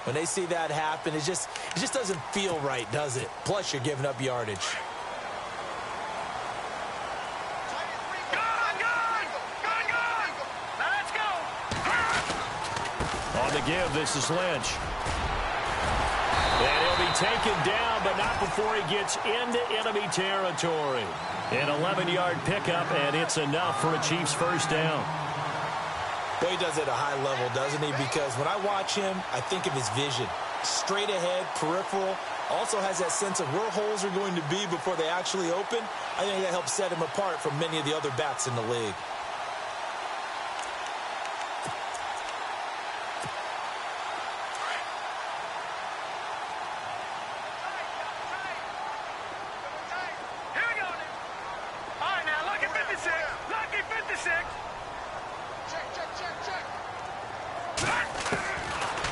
When they see that happen, it just doesn't feel right, does it? Plus, you're giving up yardage. On the give, this is Lynch. And he'll be taken down, but not before he gets into enemy territory. An 11-yard pickup, and it's enough for a Chiefs first down. Well, he does it at a high level, doesn't he? Because when I watch him, I think of his vision. Straight ahead, peripheral. Also has that sense of where holes are going to be before they actually open. I think that helps set him apart from many of the other backs in the league.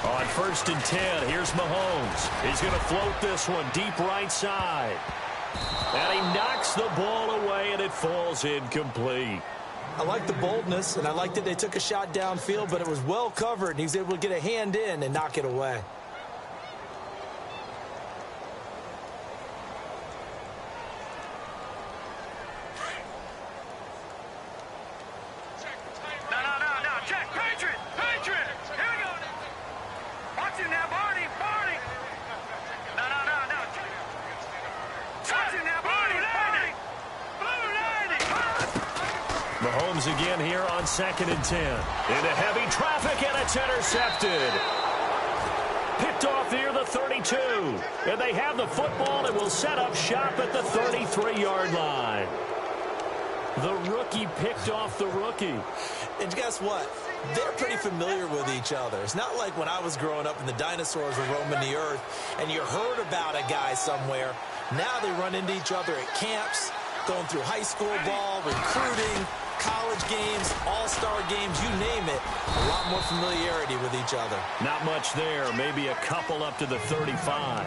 On 1st and 10, here's Mahomes. He's going to float this one deep right side. And he knocks the ball away, and it falls incomplete. I like the boldness, and I like that they took a shot downfield, but it was well covered, and he was able to get a hand in and knock it away. Mahomes again here on 2nd and 10. Into heavy traffic, and it's intercepted. Picked off near the 32. And they have the football and will set up shop at the 33-yard line. The rookie picked off the rookie. And guess what? They're pretty familiar with each other. It's not like when I was growing up and the dinosaurs were roaming the earth and you heard about a guy somewhere. Now they run into each other at camps, going through high school ball, recruiting, college games, all-star games, you name it. A lot more familiarity with each other. Not much there. Maybe a couple up to the 35.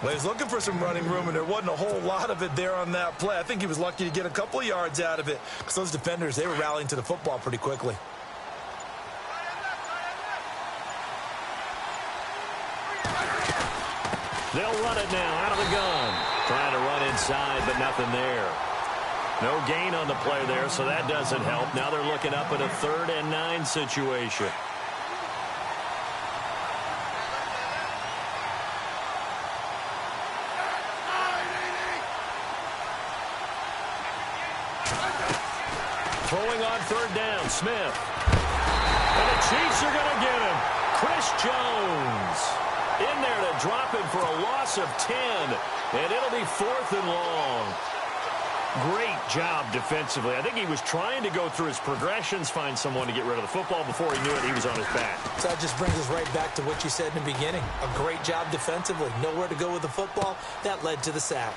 Well, he was looking for some running room, and there wasn't a whole lot of it there on that play. I think he was lucky to get a couple of yards out of it because those defenders, they were rallying to the football pretty quickly. They'll run it now out of the gun. Trying to run inside, but nothing there. No gain on the play there, so that doesn't help. Now they're looking up at a 3rd and 9 situation. Throwing on 3rd down, Smith. And the Chiefs are going to get him. Chris Jones in there to drop him for a loss of 10. And it'll be 4th and long. Great job defensively. I think he was trying to go through his progressions, find someone to get rid of the football. Before he knew it, he was on his back. So that just brings us right back to what you said in the beginning. A great job defensively. Nowhere to go with the football. That led to the sack.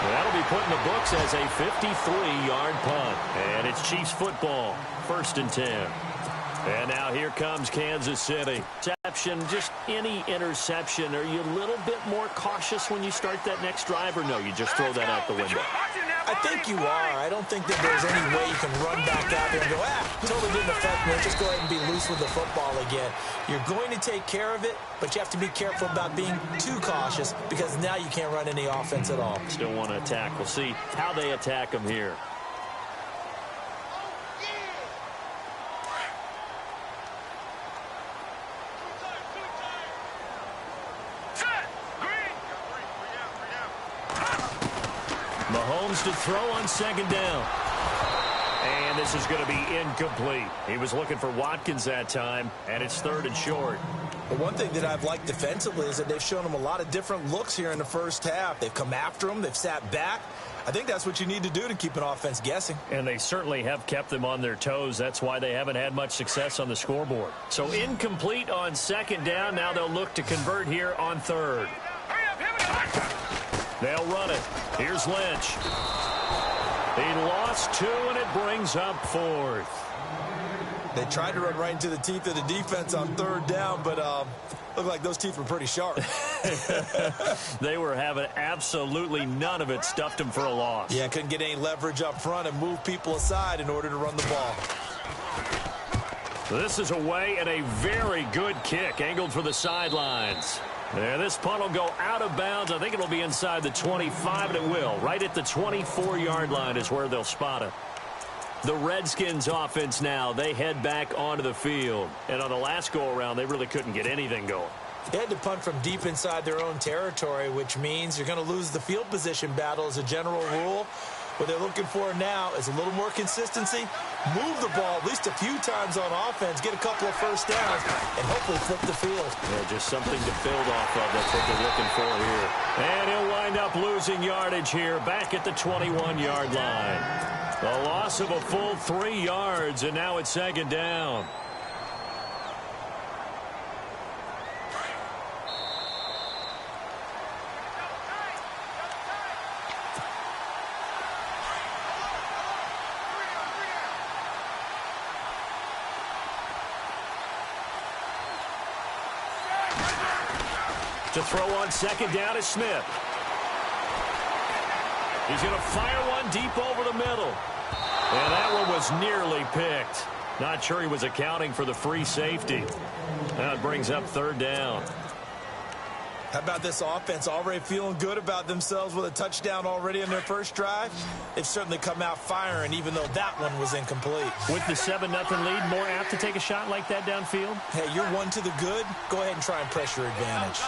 That'll be put in the books as a 53-yard punt. And it's Chiefs football, 1st and 10. And now here comes Kansas City. Interception, just any interception. Are you a little bit more cautious when you start that next drive, or no, you just throw that out the window? I think you are. I don't think that there's any way you can run back out there and go, totally didn't affect me. Just go ahead and be loose with the football again. You're going to take care of it, but you have to be careful about being too cautious because now you can't run any offense at all. Still want to attack. We'll see how they attack them here. Mahomes to throw on 2nd down. And this is going to be incomplete. He was looking for Watkins that time, and it's 3rd and short. But one thing that I've liked defensively is that they've shown him a lot of different looks here in the first half. They've come after him. They've sat back. I think that's what you need to do to keep an offense guessing. And they certainly have kept them on their toes. That's why they haven't had much success on the scoreboard. So incomplete on 2nd down. Now they'll look to convert here on 3rd. They'll run it. Here's Lynch. He lost 2, and it brings up 4th. They tried to run right into the teeth of the defense on 3rd down, but looked like those teeth were pretty sharp. They were having absolutely none of it. Stuffed them for a loss. Yeah, couldn't get any leverage up front and move people aside in order to run the ball. This is away and a very good kick angled for the sidelines. And this punt will go out of bounds. I think it'll be inside the 25, and it will. Right at the 24-yard line is where they'll spot it. The Redskins offense now, they head back onto the field. And on the last go-around, they really couldn't get anything going. They had to punt from deep inside their own territory, which means you're going to lose the field position battle as a general rule. What they're looking for now is a little more consistency, move the ball at least a few times on offense, get a couple of first downs, and hopefully flip the field. Yeah, just something to build off of. That's what they're looking for here. And he'll wind up losing yardage here back at the 21-yard line. A loss of a full 3 yards, and now it's second down. To throw on second down is Smith. He's going to fire one deep over the middle. And that one was nearly picked. Not sure he was accounting for the free safety. Now it brings up third down. How about this offense already feeling good about themselves with a touchdown already in their first drive? They've certainly come out firing, even though that one was incomplete. With the 7-0 lead, more apt to take a shot like that downfield? Hey, you're one to the good. Go ahead and try and press your advantage.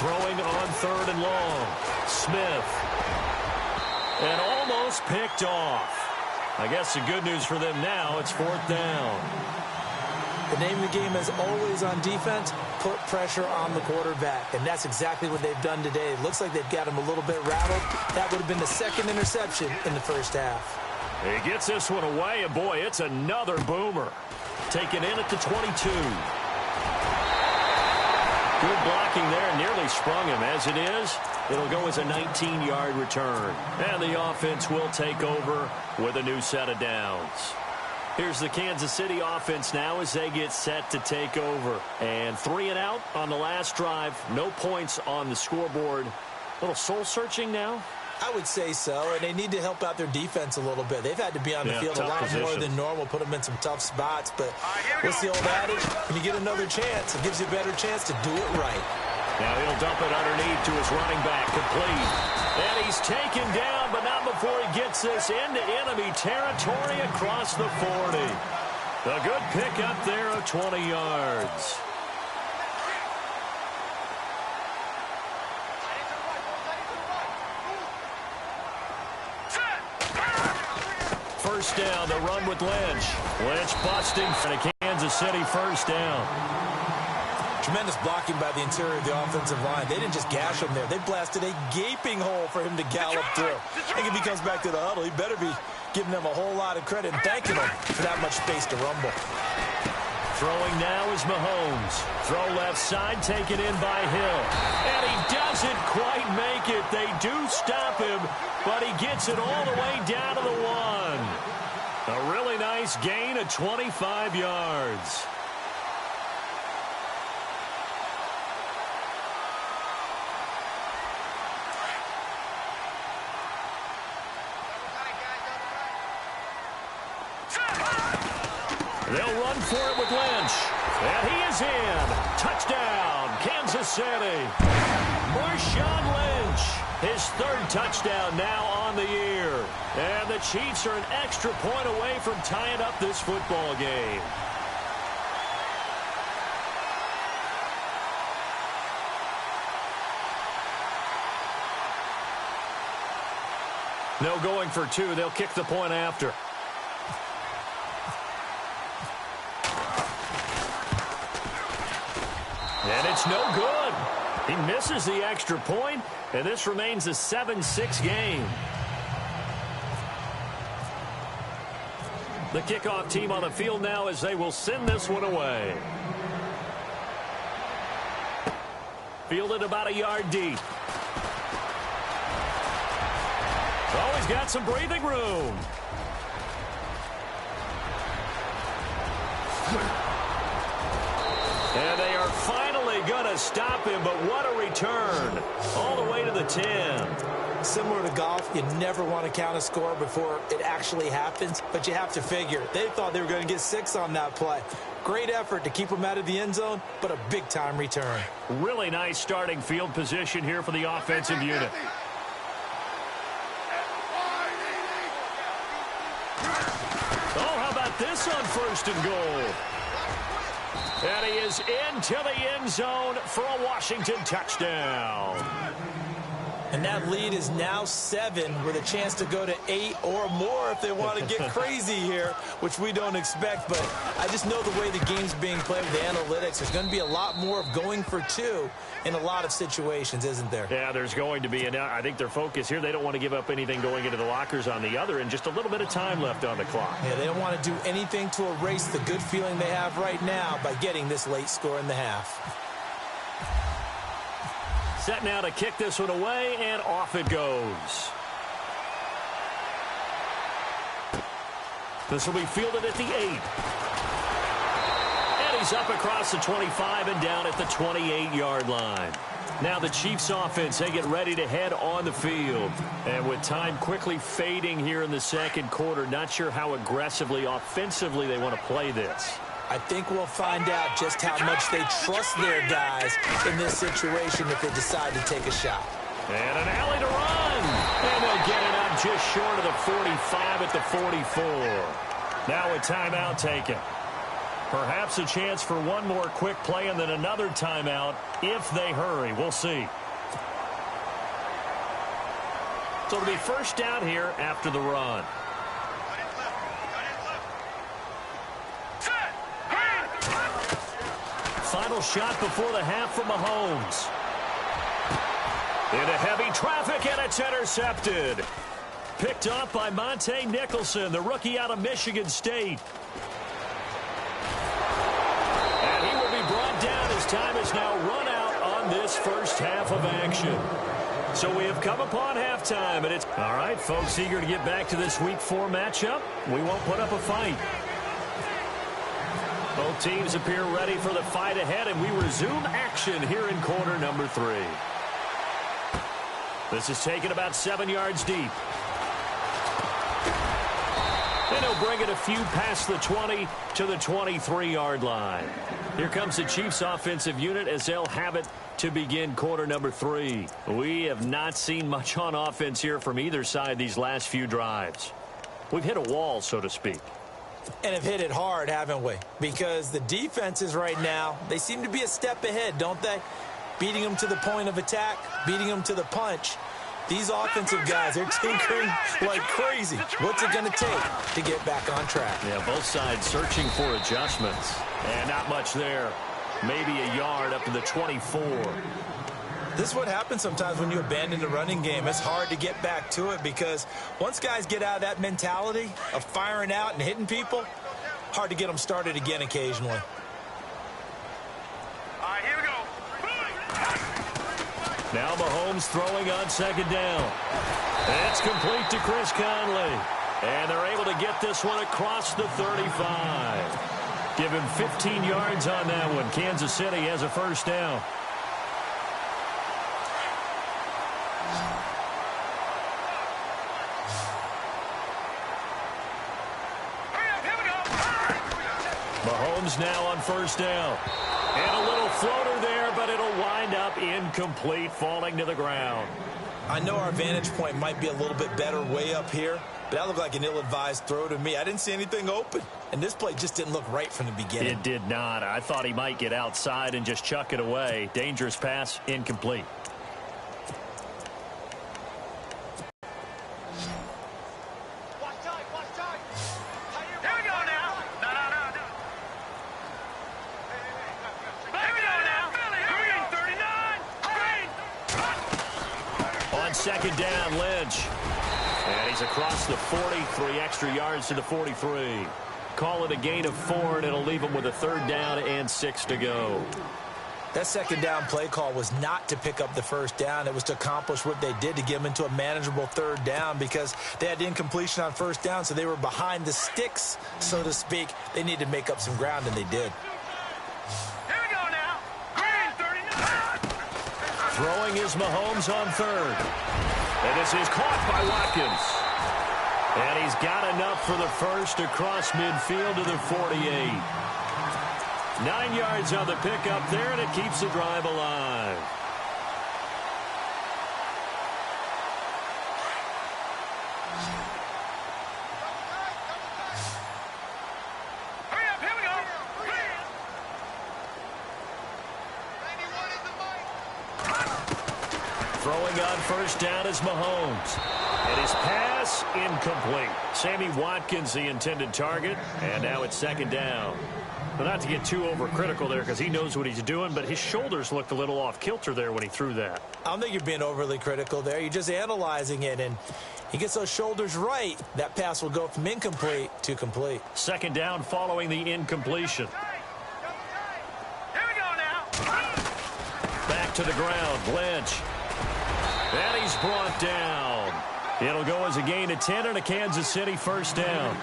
Throwing on third and long. Smith. And almost picked off. I guess the good news for them now, it's fourth down. The name of the game is always on defense, put pressure on the quarterback. And that's exactly what they've done today. It looks like they've got him a little bit rattled. That would have been the second interception in the first half. He gets this one away, and boy, it's another boomer. Taken in at the 22. Good blocking there, nearly sprung him. As it is, it'll go as a 19-yard return. And the offense will take over with a new set of downs. Here's the Kansas City offense now as they get set to take over. And 3 and out on the last drive. No points on the scoreboard. A little soul-searching now. I would say so, and they need to help out their defense a little bit. They've had to be on the field a lot more than normal, put them in some tough spots. But what's the old adage? When you get another chance, it gives you a better chance to do it right. Now he'll dump it underneath to his running back, complete. And he's taken down, but not before he gets this into enemy territory across the 40. A good pickup there of 20 yards. First down, the run with Lynch. Lynch busting for the Kansas City first down. Tremendous blocking by the interior of the offensive line. They didn't just gash him there. They blasted a gaping hole for him to gallop through. I think if he comes back to the huddle, he better be giving them a whole lot of credit and thanking them for that much space to rumble. Throwing now is Mahomes. Throw left side, taken in by Hill. And he doesn't quite make it. They do stop him, but he gets it all the way down to the 1. A really nice gain of 25 yards. They'll run for it with Lynch. And he is in. Touchdown, Kansas City. Marshawn Lynch, his third touchdown now on the year. And the Chiefs are an extra point away from tying up this football game. No going for 2. They'll kick the point after. And it's no good. He misses the extra point, and this remains a 7-6 game. The kickoff team on the field now as they will send this one away. Fielded about a yard deep. Oh, he's got some breathing room. And they are finally going to stop him, but what a return. All the way to the 10. Similar to golf, you never want to count a score before it actually happens, but you have to figure. They thought they were going to get 6 on that play. Great effort to keep them out of the end zone, but a big-time return. Really nice starting field position here for the offensive unit. Oh, how about this on 1st and goal? And he is into the end zone for a Washington touchdown. And that lead is now 7 with a chance to go to 8 or more if they want to get crazy here, which we don't expect. But I just know the way the game's being played with the analytics, there's going to be a lot more of going for 2 in a lot of situations, isn't there? Yeah, there's going to be. And I think their focus here, they don't want to give up anything going into the lockers on the other, and just a little bit of time left on the clock. Yeah, they don't want to do anything to erase the good feeling they have right now by getting this late score in the half. Set now to kick this one away, and off it goes. This will be fielded at the 8. And he's up across the 25 and down at the 28-yard line. Now the Chiefs offense, they get ready to head on the field. And with time quickly fading here in the second quarter, not sure how aggressively, offensively they want to play this. I think we'll find out just how much they trust their guys in this situation if they decide to take a shot. And an alley to run. And they'll get it up just short of the 45 at the 44. Now a timeout taken. Perhaps a chance for one more quick play and then another timeout if they hurry. We'll see. So it'll be first down here after the run. Final shot before the half from Mahomes. Into heavy traffic, and it's intercepted. Picked off by Monte Nicholson, the rookie out of Michigan State. And he will be brought down as time is now run out on this first half of action. So we have come upon halftime, and it's... All right, folks, eager to get back to this Week 4 matchup. We won't put up a fight. Both teams appear ready for the fight ahead, and we resume action here in quarter number 3. This is taken about 7 yards deep. And he'll bring it a few past the 20 to the 23-yard line. Here comes the Chiefs offensive unit as they'll have it to begin quarter number 3. We have not seen much on offense here from either side these last few drives. We've hit a wall, so to speak. And have hit it hard, haven't we? Because the defenses right now, they seem to be a step ahead, don't they? Beating them to the point of attack, beating them to the punch. These offensive guys, they're tinkering like crazy. What's it going to take to get back on track? Yeah, both sides searching for adjustments. And not much there. Maybe a yard up to the 24. This is what happens sometimes when you abandon the running game. It's hard to get back to it because once guys get out of that mentality of firing out and hitting people, hard to get them started again occasionally. All right, here we go. Now Mahomes throwing on second down. It's complete to Chris Conley. And they're able to get this one across the 35. Give him 15 yards on that one. Kansas City has a first down. Mahomes now on first down. And a little floater there, but it'll wind up incomplete, falling to the ground. I know our vantage point might be a little bit better way up here, but that looked like an ill-advised throw to me. I didn't see anything open, and this play just didn't look right from the beginning. It did not. I thought he might get outside and just chuck it away. Dangerous pass, incomplete. Second down, Lynch. And he's across the 40, 3 extra yards to the 43. Call it a gain of 4, and it'll leave him with a third down and 6 to go. That second down play call was not to pick up the first down. It was to accomplish what they did to get them into a manageable third down because they had incompletion on first down, so they were behind the sticks, so to speak. They needed to make up some ground, and they did. Throwing is Mahomes on third. And this is caught by Watkins. And he's got enough for the first across midfield to the 48. 9 yards on the pickup there, and it keeps the drive alive. Throwing on first down is Mahomes. And his pass incomplete. Sammy Watkins the intended target, and now it's second down. But not to get too overcritical there because he knows what he's doing, but his shoulders looked a little off kilter there when he threw that. I don't think you're being overly critical there. You're just analyzing it, and he gets those shoulders right. That pass will go from incomplete to complete. Second down following the incompletion. Here we go now. Back to the ground, Lynch. And he's brought down. It'll go as a gain of 10 and a Kansas City first down.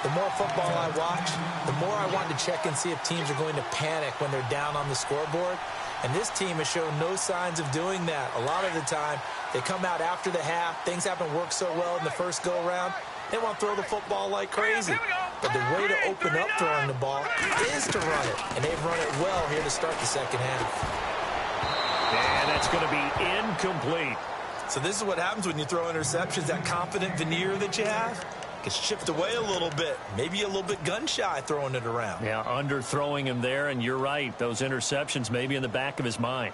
The more football I watch, the more I want to check and see if teams are going to panic when they're down on the scoreboard. And this team has shown no signs of doing that. A lot of the time, they come out after the half. Things haven't worked so well in the first go-around. They want to throw the football like crazy. But the way to open up throwing the ball is to run it. And they've run it well here to start the second half. And that's going to be incomplete. So this is what happens when you throw interceptions. That confident veneer that you have gets chipped away a little bit. Maybe a little bit gun-shy throwing it around. Yeah, underthrowing him there, and you're right. Those interceptions may be in the back of his mind.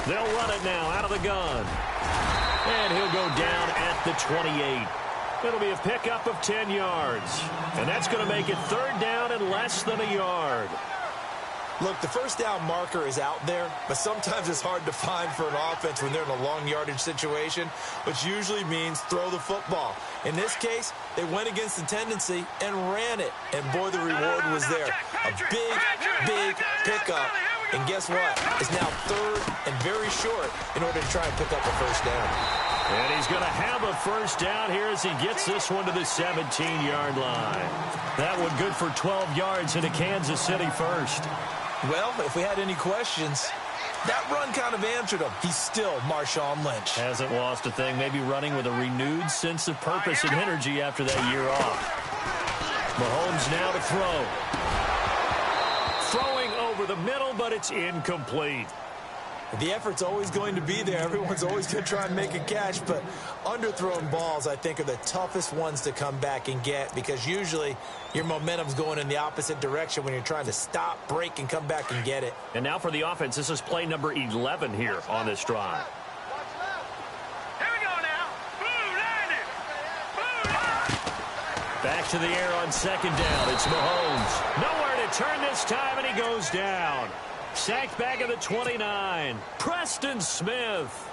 They'll run it now out of the gun. And he'll go down at the 28. It'll be a pickup of 10 yards. And that's going to make it third down and less than a yard. Look, the first down marker is out there, but sometimes it's hard to find for an offense when they're in a long yardage situation, which usually means throw the football. In this case, they went against the tendency and ran it. And boy, the reward was there. A big pickup. And guess what? It's now third and very short in order to try and pick up a first down. And he's going to have a first down here as he gets this one to the 17-yard line. That one good for 12 yards into Kansas City first. Well, if we had any questions, that run kind of answered him. He's still Marshawn Lynch. Hasn't lost a thing. Maybe running with a renewed sense of purpose and energy after that year off. Mahomes now to throw. Throwing over the middle, but it's incomplete. The effort's always going to be there. Everyone's always going to try and make a catch, but underthrown balls, I think, are the toughest ones to come back and get because usually your momentum's going in the opposite direction when you're trying to stop, break, and come back and get it. And now for the offense, this is play number 11 here on this drive. Here we go now. Back to the air on second down. It's Mahomes. Nowhere to turn this time, and he goes down. Sacked back at the 29. Preston Smith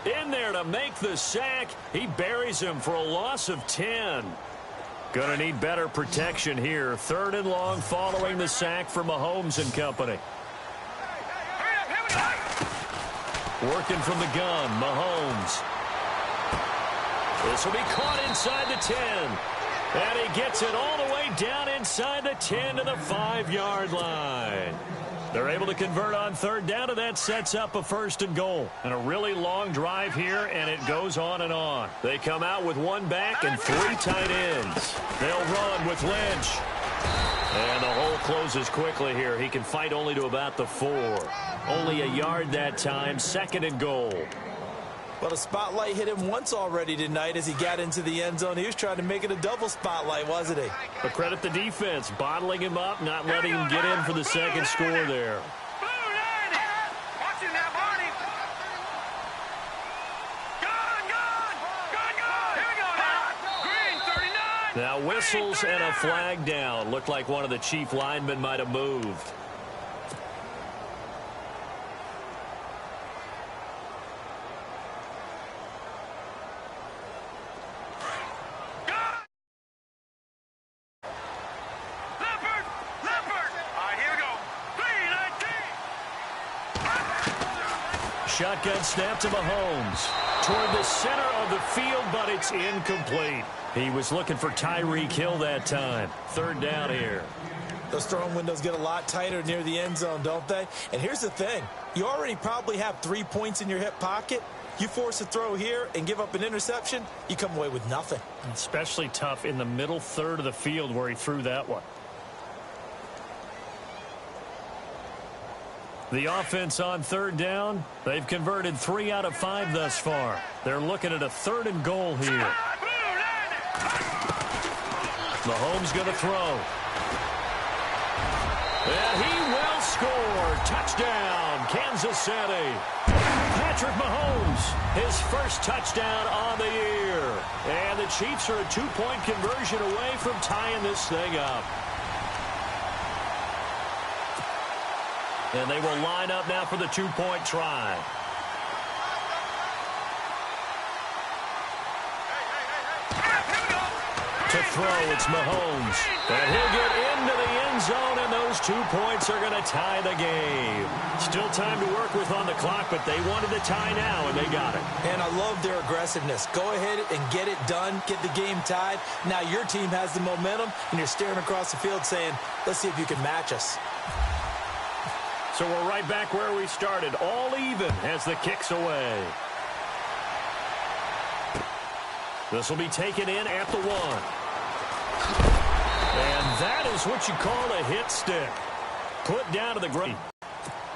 in there to make the sack. He buries him for a loss of 10. Gonna need better protection here. Third and long following the sack for Mahomes and company. Working from the gun, Mahomes. This will be caught inside the 10. And he gets it all the way down inside the 10 to the 5-yard line. They're able to convert on third down, and that sets up a first and goal. And a really long drive here, and it goes on and on. They come out with one back and 3 tight ends. They'll run with Lynch. And the hole closes quickly here. He can fight only to about the 4. Only a yard that time, second and goal. Well, the spotlight hit him once already tonight as he got into the end zone. He was trying to make it a double spotlight, wasn't he? But credit the defense, bottling him up, not letting him get in for the second score there. Now whistles and a flag down. Looked like one of the chief linemen might have moved. Shotgun snap to Mahomes. Toward the center of the field, but it's incomplete. He was looking for Tyreek Hill that time. Third down here. Those throwing windows get a lot tighter near the end zone, don't they? And here's the thing. You already probably have 3 points in your hip pocket. You force a throw here and give up an interception, you come away with nothing. Especially tough in the middle third of the field where he threw that one. The offense on third down, they've converted 3 out of 5 thus far. They're looking at a 3rd and goal here. Mahomes going to throw. And he will score. Touchdown, Kansas City. Patrick Mahomes, his first touchdown on the year. And the Chiefs are a 2-point conversion away from tying this thing up. And they will line up now for the 2-point try. To throw, it's Mahomes. And he'll get into the end zone, and those 2 points are going to tie the game. Still time to work with on the clock, but they wanted the tie now, and they got it. And I love their aggressiveness. Go ahead and get it done, get the game tied. Now your team has the momentum, and you're staring across the field saying, let's see if you can match us. So we're right back where we started, all even as the kick's away. This will be taken in at the 1. And that is what you call a hit stick. Put down to the ground.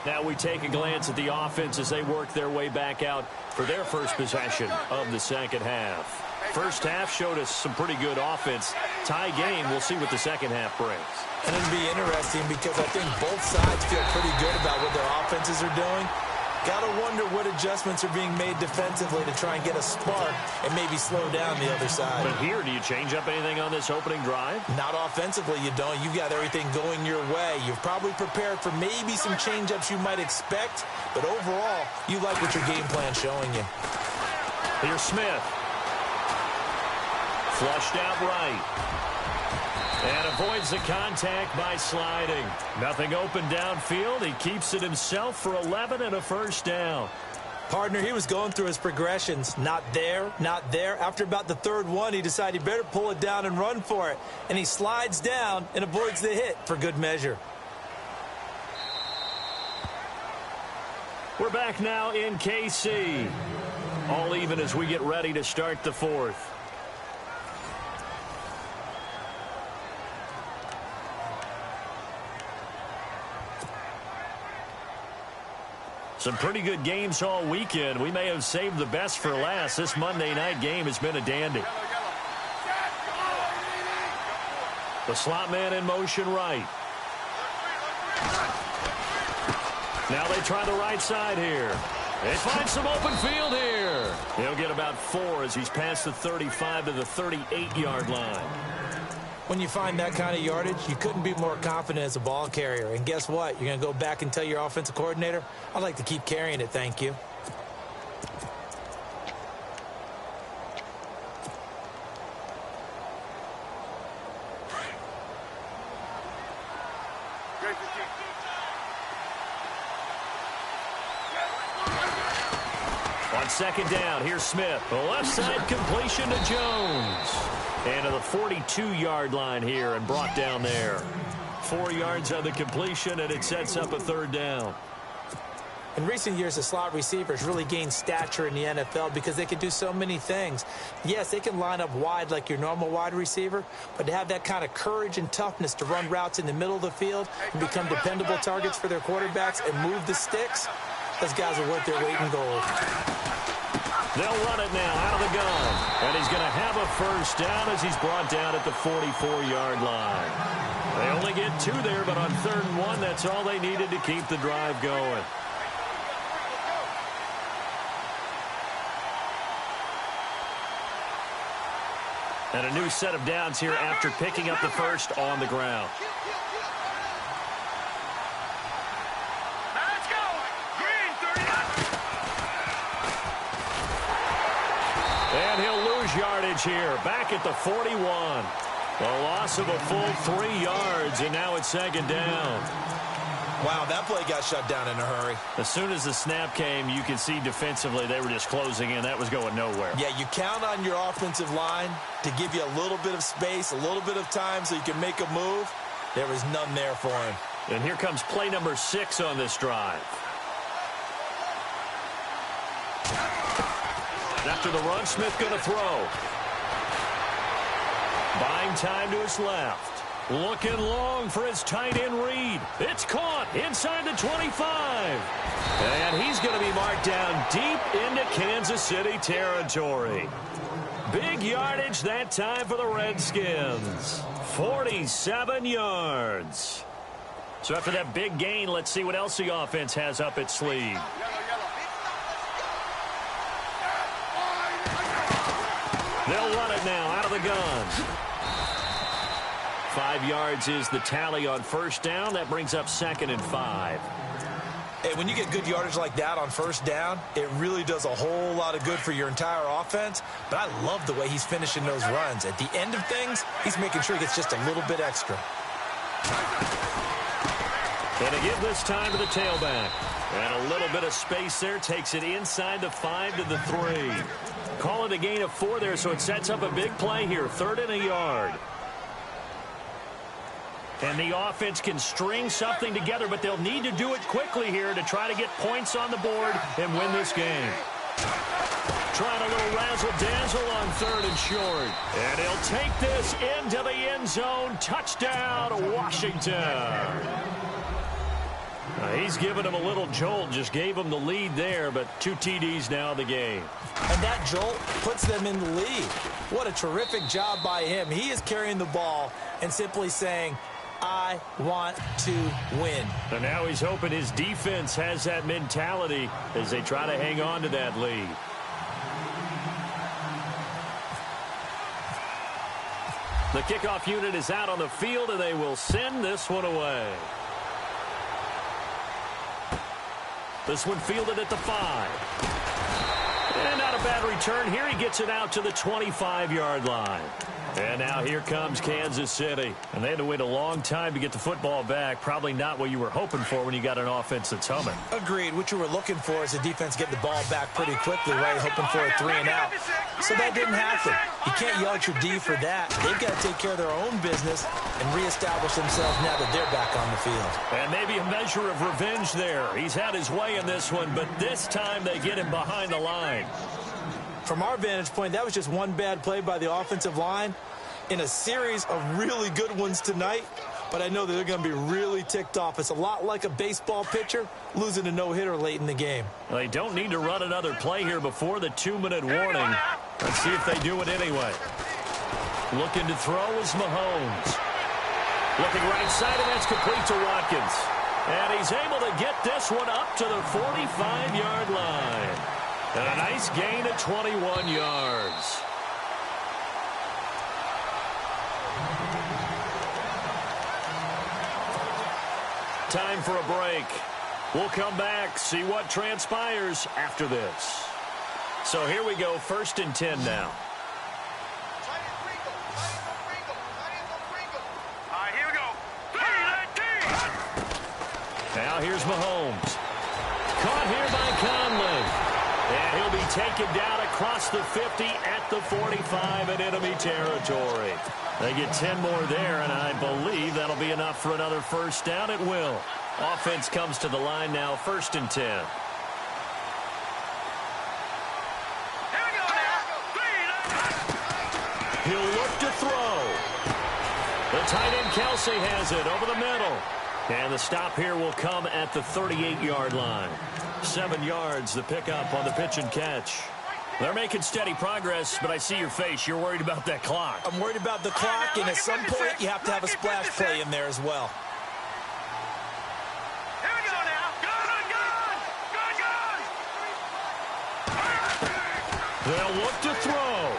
Now we take a glance at the offense as they work their way back out for their first possession of the second half. First half showed us some pretty good offense. Tie game, we'll see what the second half brings. And it'll be interesting because I think both sides feel pretty good about what their offenses are doing. Gotta wonder what adjustments are being made defensively to try and get a spark and maybe slow down the other side. But here, do you change up anything on this opening drive? Not offensively, you don't. You've got everything going your way. You've probably prepared for maybe some change-ups you might expect, but overall, you like what your game plan's showing you. Here's Smith. Flushed out right. And avoids the contact by sliding. Nothing open downfield. He keeps it himself for 11 and a first down. Partner, he was going through his progressions. Not there, not there. After about the 3rd one, he decided he better pull it down and run for it. And he slides down and avoids the hit for good measure. We're back now in KC. All even as we get ready to start the 4th. Some pretty good games all weekend. We may have saved the best for last. This Monday night game has been a dandy. The slot man in motion right. Now they try the right side here. They find some open field here. He'll get about 4 as he's past the 35 to the 38-yard line. When you find that kind of yardage, you couldn't be more confident as a ball carrier. And guess what? You're going to go back and tell your offensive coordinator, I'd like to keep carrying it, thank you. On second down, here's Smith. The left side completion to Jones. And to the 42-yard line here and brought down there. 4 yards on the completion, and it sets up a 3rd down. In recent years, the slot receivers really gained stature in the NFL because they can do so many things. Yes, they can line up wide like your normal wide receiver, but to have that kind of courage and toughness to run routes in the middle of the field and become dependable targets for their quarterbacks and move the sticks, those guys are worth their weight in gold. They'll run it now out of the gun. And he's going to have a first down as he's brought down at the 44-yard line. They only get 2 there, but on 3rd and 1, that's all they needed to keep the drive going. And a new set of downs here after picking up the first on the ground. And he'll lose yardage here, back at the 41. A loss of a full 3 yards, and now it's 2nd down. Wow, that play got shut down in a hurry. As soon as the snap came, you can see defensively they were just closing in. That was going nowhere. Yeah, you count on your offensive line to give you a little bit of space, a little bit of time so you can make a move. There was none there for him. And here comes play number 6 on this drive. After the run, Smith going to throw. Buying time to his left. Looking long for his tight end read. It's caught inside the 25. And he's going to be marked down deep into Kansas City territory. Big yardage that time for the Redskins. 47 yards. So after that big gain, let's see what else the offense has up its sleeve. They'll run it now out of the gun. 5 yards is the tally on first down. That brings up 2nd and 5. Hey, when you get good yardage like that on first down, it really does a whole lot of good for your entire offense. But I love the way he's finishing those runs. At the end of things, he's making sure he gets just a little bit extra. And to give this time to the tailback. And a little bit of space there takes it inside the 5 to the 3. Call it a gain of 4 there, so it sets up a big play here. 3rd and a yard. And the offense can string something together, but they'll need to do it quickly here to try to get points on the board and win this game. Trying a little razzle-dazzle on 3rd and short. And he'll take this into the end zone. Touchdown, Washington. He's given him a little jolt, just gave him the lead there, but 2 TDs now in the game. And that jolt puts them in the lead. What a terrific job by him. He is carrying the ball and simply saying, I want to win. And now he's hoping his defense has that mentality as they try to hang on to that lead. The kickoff unit is out on the field, and they will send this one away. This one fielded at the 5. And not a bad return here. He gets it out to the 25-yard line. And now here comes Kansas City. And they had to wait a long time to get the football back. Probably not what you were hoping for when you got an offense that's humming. Agreed. What you were looking for is the defense get the ball back pretty quickly, right? Hoping for a 3 and out. So that didn't happen. You can't yell at your D for that. They've got to take care of their own business and reestablish themselves now that they're back on the field. And maybe a measure of revenge there. He's had his way in this one, but this time they get him behind the line. From our vantage point, that was just one bad play by the offensive line in a series of really good ones tonight. But I know that they're going to be really ticked off. It's a lot like a baseball pitcher losing a no-hitter late in the game. They don't need to run another play here before the 2-minute warning. Let's see if they do it anyway. Looking to throw is Mahomes. Looking right side, and that's complete to Watkins. And he's able to get this one up to the 45-yard line. And a nice gain of 21 yards. Time for a break. We'll come back, see what transpires after this. So here we go, 1st and 10 now. All right, here we go. Now here's Mahomes. Caught here by Conley. And he'll be taken down across the 50 at the 45 in enemy territory. They get 10 more there, and I believe that'll be enough for another first down. It will. Offense comes to the line now, 1st and 10. Here we go now. He'll look to throw. The tight end Kelsey has it over the middle. And the stop here will come at the 38-yard line. 7 yards, the pickup on the pitch and catch. They're making steady progress, but I see your face. You're worried about that clock. I'm worried about the clock, and at some point you have to have a splash play in there as well. Here we go now. Good. They'll look to throw.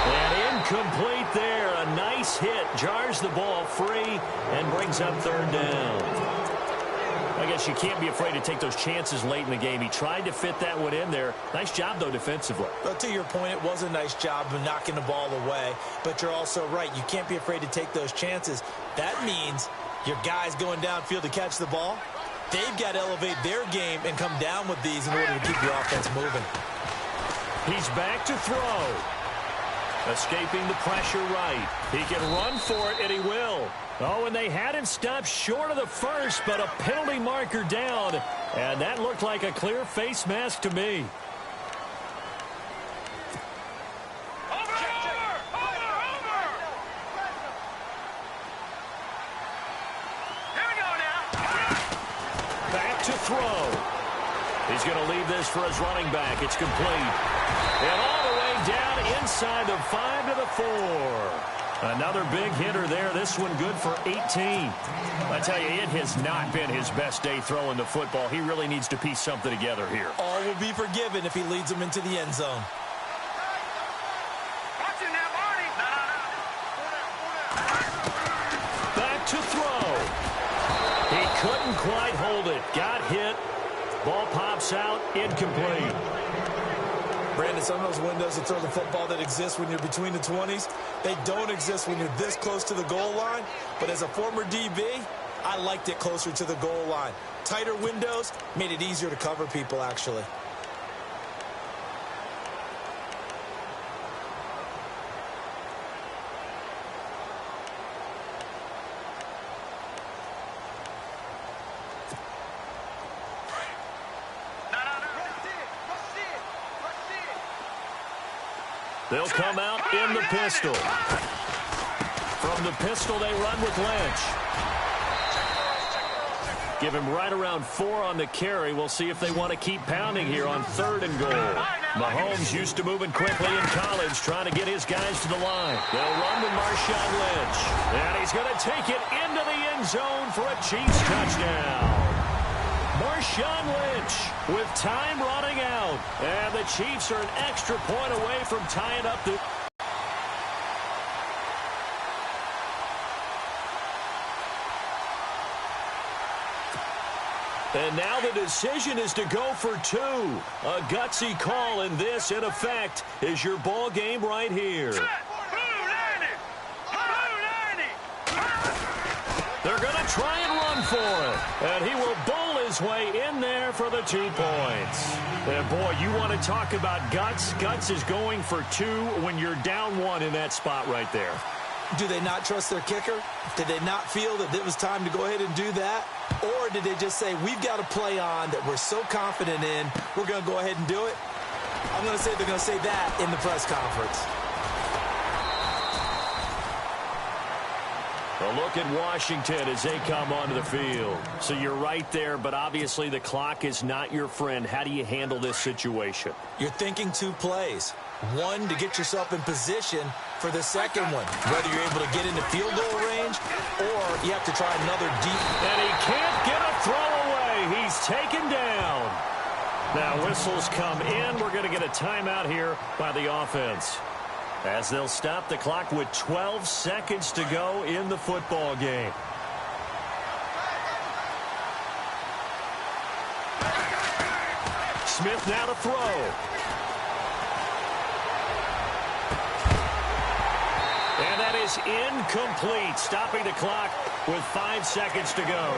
And incomplete there. A nice hit. Jars the ball free and brings up 3rd down. I guess you can't be afraid to take those chances late in the game. He tried to fit that one in there. Nice job, though, defensively. But to your point, it was a nice job of knocking the ball away. But you're also right. You can't be afraid to take those chances. That means Your guys going downfield to catch the ball, they've got to elevate their game and come down with these in order to keep your offense moving. He's back to throw. Escaping the pressure right. He can run for it, and he will. Oh, and they had him stopped short of the first, but a penalty marker down. And that looked like a clear face mask to me. To throw. He's going to leave this for his running back. It's complete. And all the way down inside the 5 to the 4. Another big hitter there. This one good for 18. I tell you, it has not been his best day throwing the football. He really needs to piece something together here. All will be forgiven if he leads them into the end zone. Back to throw. He couldn't quite hold it. Got hit. Ball pops out. Incomplete. Brandon, some of those windows to throw the football that exist when you're between the 20s, they don't exist when you're this close to the goal line. But as a former DB, I liked it closer to the goal line. Tighter windows made it easier to cover people, actually. They'll come out in the pistol. From the pistol, they run with Lynch. Give him right around 4 on the carry. We'll see if they want to keep pounding here on 3rd and goal. Mahomes used to moving quickly in college, trying to get his guys to the line. They'll run with Marshawn Lynch. And he's going to take it into the end zone for a Chiefs touchdown. Marshawn Lynch with time running out. And the Chiefs are an extra point away from tying up the... And now the decision is to go for 2. A gutsy call, and this, in effect, is your ball game right here. They're going to try and run for it. And he will bowl his way in there for the 2 points. And boy, you want to talk about guts. Guts is going for 2 when you're down 1 in that spot right there. Do they not trust their kicker? Did they not feel that it was time to go ahead and do that? Or did they just say, we've got a play on that we're so confident in, we're going to go ahead and do it? I'm going to say they're going to say that in the press conference. A look at Washington as they come onto the field. So you're right there, but obviously the clock is not your friend. How do you handle this situation? You're thinking 2 plays. 1 to get yourself in position for the second one, whether you're able to get into field goal range or you have to try another deep. And he can't get a throw away. He's taken down. Now whistles come in. We're going to get a timeout here by the offense, as they'll stop the clock with 12 seconds to go in the football game. Smith now to throw. And that is incomplete, stopping the clock with 5 seconds to go.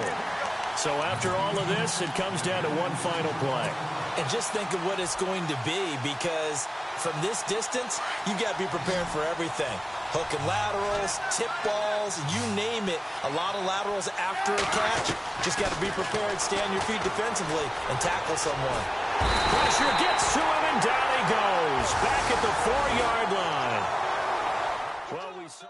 So after all of this, it comes down to 1 final play. And just think of what it's going to be, because from this distance, you've got to be prepared for everything. Hook and laterals, tip balls, you name it. A lot of laterals after a catch. Just got to be prepared, stay on your feet defensively, and tackle someone. Pressure gets to him, and down he goes. Back at the 4-yard line. Well, we saw...